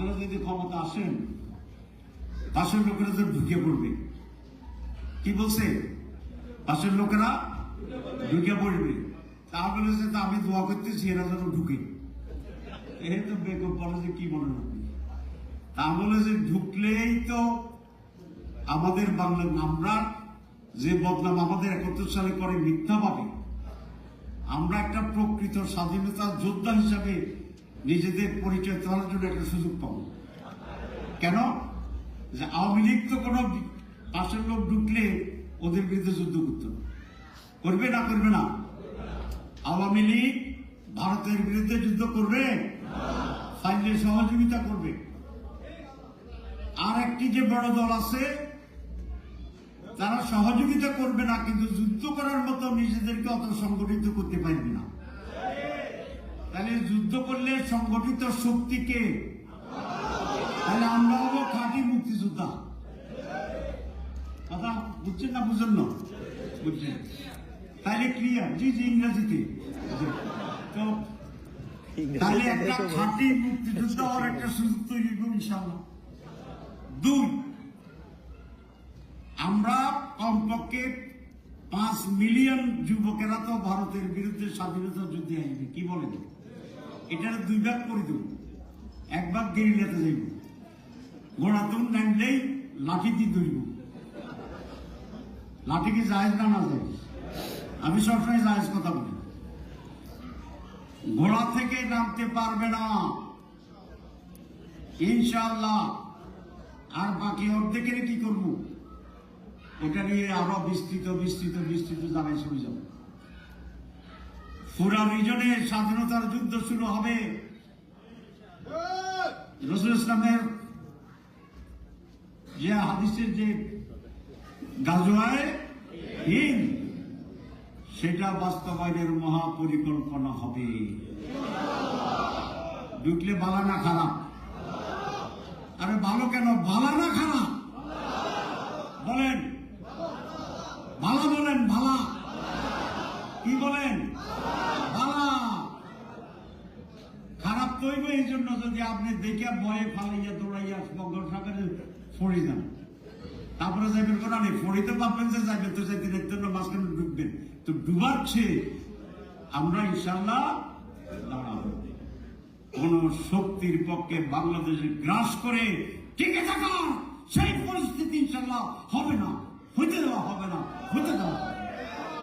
আপনারা যদি ক্ষমতা আসেন পাশের লোকেরা তো ঢুকে পড়বে। কি বলছে? পাশের লোকেরা ঢুকে পড়বে। তা বলেছে তা আমি দোয়া করতেছি এরা যেন ঢুকে। এই তো বেগম বলে যে কি বলেন আপনি? তা বলেছে ঢুকলেই তো আমাদের বাংলা আমরা যে বদনাম আমাদের 71 সালে করে মিথ্যা পাবে, আমরা একটা প্রকৃত স্বাধীনতা যোদ্ধা হিসাবে নিজেদের পরিচয় দেওয়ার জন্য একটা সুযোগ পাব। কেন? যে আওয়ামী লীগ তো কোনো পাশের লোক ঢুকলে ওদের বিরুদ্ধে যুদ্ধ করবে না করবে না? আওয়ামী লীগ ভারতের বিরুদ্ধে যুদ্ধ করবে, ফাইলে সহযোগিতা করবে। আর একটি যে বড় দল আছে তারা সহযোগিতা করবে না, কিন্তু যুদ্ধ করার মতো নিজেদেরকে অত সংগঠিত করতে পারবে না। তাহলে যুদ্ধ করলে সংগঠিত শক্তিকে, তাহলে আমরা হবো খাঁটি মুক্তিযোদ্ধা। কথা বুঝছেন না? বুঝেন না? বুঝছেন? তাহলে ক্লিয়ার? জি জি, ইংরেজিতে। তো তাহলে একটা খাঁটি মুক্তিযোদ্ধা হওয়ার একটা সুযোগ তৈরি করব ইনশাআল্লাহ। 2, আমরা কমপক্ষে 5 মিলিয়ন যুবকেরা তো ভারতের বিরুদ্ধে স্বাধীনতা যুদ্ধে আসবে। কি বলেন? এটার 2 ভাগ করে দেব। 1 ভাগ গেরিলাতে যাইব, ঘোড়াতুন নামলেই লাঠি দিয়ে ধরব। লাঠি কি জায়েজ না না জায়েজ? আমি সবসময় জায়েজ কথা বলি। ঘোড়া থেকে নামতে পারবে না ইনশাআল্লাহ। আর বাকি অর্ধেকের কি করব? ওটা নিয়ে আরো বিস্তৃত বিস্তৃত বিস্তৃত জায়গায় চলে যাব। পুরা রিজনে স্বাধীনতার যুদ্ধ শুরু হবে। রাসূল ইসলামের যে হাদিসের যে গাজওয়ায়ে হিন্দ, সেটা বাস্তবায়নের মহাপরিকল্পনা হবে। ঢুকলে ভালো না খারাপ? আরে ভালো কেন? ভালো না খারাপ বলেন? ভালো বলেন। ভালা কি বলেন? ভালা। খারাপ তৈব এই জন্য যদি আপনি দেখে ভয়ে ফালাইয়া দৌড়াইয়া মঙ্গল সাগরে ফড়ে যান, তারপরে যাবেন কোন নেই ফড়িতে পাবেন যে যাবেন তো যাইতে দেখতে মাঝখানে ঢুকবেন তো ডুবাচ্ছে। আমরা ইনশাআল্লাহ দাঁড়াবো। কোন শক্তির পক্ষে বাংলাদেশে গ্রাস করে টিকে থাকার সেই পরিস্থিতি ইনশাআল্লাহ হবে না, হইতে দেওয়া হবে না, হতে দেওয়া।